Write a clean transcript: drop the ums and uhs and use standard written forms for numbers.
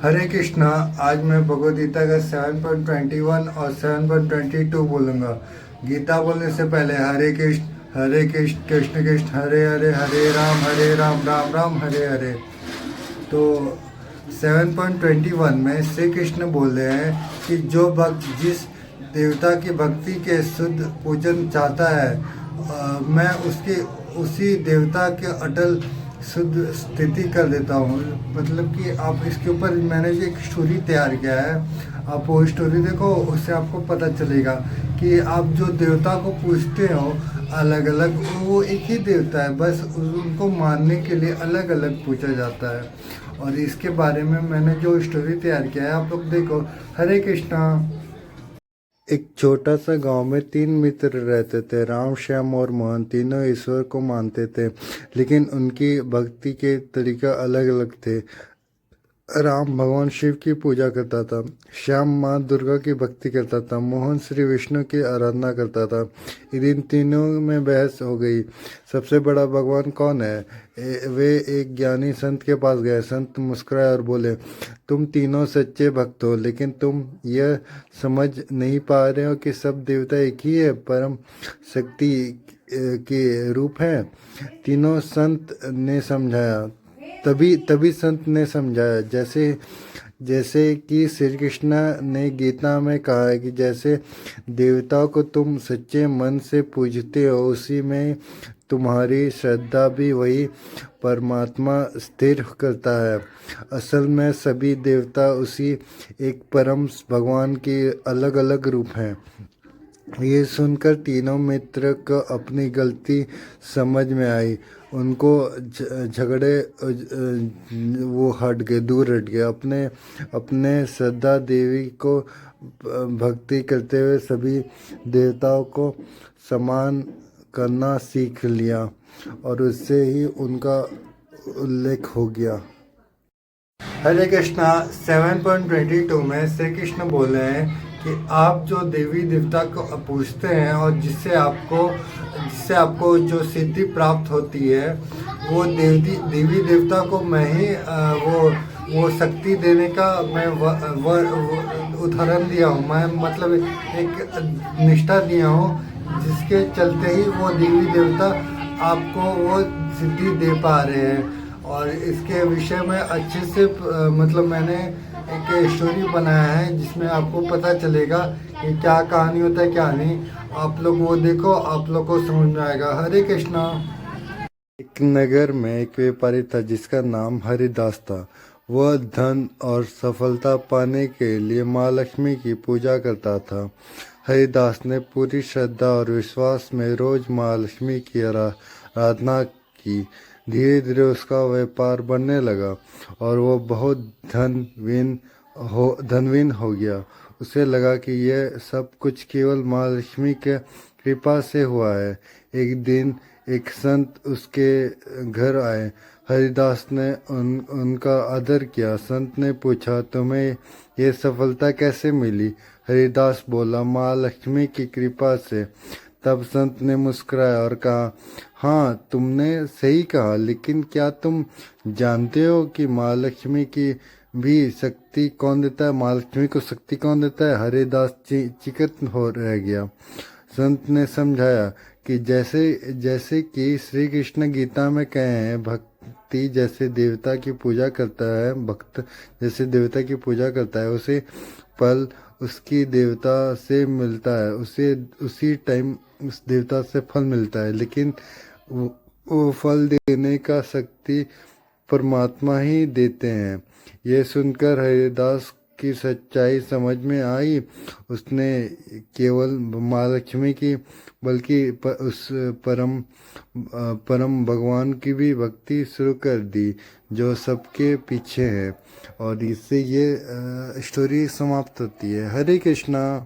हरे कृष्णा। आज मैं भगवद गीता का 7.21 और 7.22 बोलूँगा। गीता बोलने से पहले हरे कृष्ण कृष्ण कृष्ण हरे हरे, हरे राम राम राम हरे हरे। तो 7.21 में श्री कृष्ण बोल रहे हैं कि जो भक्त जिस देवता की भक्ति के शुद्ध पूजन चाहता है, मैं उसके उसी देवता के अटल शुद्ध स्थिति कर देता हूँ। मतलब कि आप इसके ऊपर मैंने जो एक स्टोरी तैयार किया है, आप वो स्टोरी देखो, उससे आपको पता चलेगा कि आप जो देवता को पूजते हो अलग अलग, वो एक ही देवता है, बस उनको मानने के लिए अलग अलग पूछा जाता है। और इसके बारे में मैंने जो स्टोरी तैयार किया है, आप लोग देखो। हरे कृष्णा। एक छोटा सा गांव में तीन मित्र रहते थे, राम, श्याम और मोहन। तीनों ईश्वर को मानते थे, लेकिन उनकी भक्ति के तरीका अलग अलग थे। राम भगवान शिव की पूजा करता था, श्याम माँ दुर्गा की भक्ति करता था, मोहन श्री विष्णु की आराधना करता था। एक दिन तीनों में बहस हो गई, सबसे बड़ा भगवान कौन है। वे एक ज्ञानी संत के पास गए। संत मुस्कुराए और बोले, तुम तीनों सच्चे भक्त हो, लेकिन तुम यह समझ नहीं पा रहे हो कि सब देवता एक ही है, परम शक्ति के रूप हैं। तीनों संत ने समझाया तभी तभी संत ने समझाया, जैसे जैसे कि श्री कृष्ण ने गीता में कहा है कि जैसे देवताओं को तुम सच्चे मन से पूजते हो, उसी में तुम्हारी श्रद्धा भी वही परमात्मा स्थिर करता है। असल में सभी देवता उसी एक परम भगवान के अलग अलग रूप हैं। ये सुनकर तीनों मित्र को अपनी गलती समझ में आई। उनको झगड़े वो हट गए, दूर हट गए। अपने अपने श्रद्धा देवी को भक्ति करते हुए सभी देवताओं को समान करना सीख लिया, और उससे ही उनका उल्लेख हो गया। हरे कृष्णा। 7.22 में श्री कृष्ण बोल रहे हैं कि आप जो देवी देवता को पूजते हैं और जिससे आपको जो सिद्धि प्राप्त होती है, वो देवी देवता को मैं ही वो शक्ति देने का मैं उदाहरण दिया हूँ। मैं मतलब एक निष्ठा दिया हूँ, जिसके चलते ही वो देवी देवता आपको वो सिद्धि दे पा रहे हैं। और इसके विषय में अच्छे से मतलब मैंने एक स्टोरी बनाया है, जिसमें आपको पता चलेगा कि क्या कहानी होता है क्या नहीं। आप लोग वो देखो, आप लोग को समझ में आएगा। हरे कृष्णा। एक नगर में एक व्यापारी था जिसका नाम हरिदास था। वह धन और सफलता पाने के लिए माँ लक्ष्मी की पूजा करता था। हरिदास ने पूरी श्रद्धा और विश्वास में रोज माँ लक्ष्मी की आराधना की। धीरे धीरे उसका व्यापार बढ़ने लगा और वो बहुत धनवीन हो गया। उसे लगा कि यह सब कुछ केवल माँ लक्ष्मी के कृपा से हुआ है। एक दिन एक संत उसके घर आए। हरिदास ने उनका आदर किया। संत ने पूछा, तुम्हें ये सफलता कैसे मिली। हरिदास बोला, माँ लक्ष्मी की कृपा से। तब संत ने मुस्कुराया और कहा, हाँ तुमने सही कहा, लेकिन क्या तुम जानते हो कि माँ लक्ष्मी की भी शक्ति कौन देता है। माँ लक्ष्मी को शक्ति कौन देता है। हरिदास चिकत हो रह गया। संत ने समझाया कि जैसे जैसे कि श्री कृष्ण गीता में कहे हैं, भक्ति जैसे देवता की पूजा करता है, भक्त जैसे देवता की पूजा करता है, उसे फल उसकी देवता से मिलता है, उसे उसी टाइम उस देवता से फल मिलता है, लेकिन वो फल देने का शक्ति परमात्मा ही देते हैं। ये सुनकर हरिदास की सच्चाई समझ में आई। उसने केवल माँ लक्ष्मी की बल्कि उस परम भगवान की भी भक्ति शुरू कर दी, जो सबके पीछे है। और इससे ये स्टोरी समाप्त होती है। हरे कृष्णा।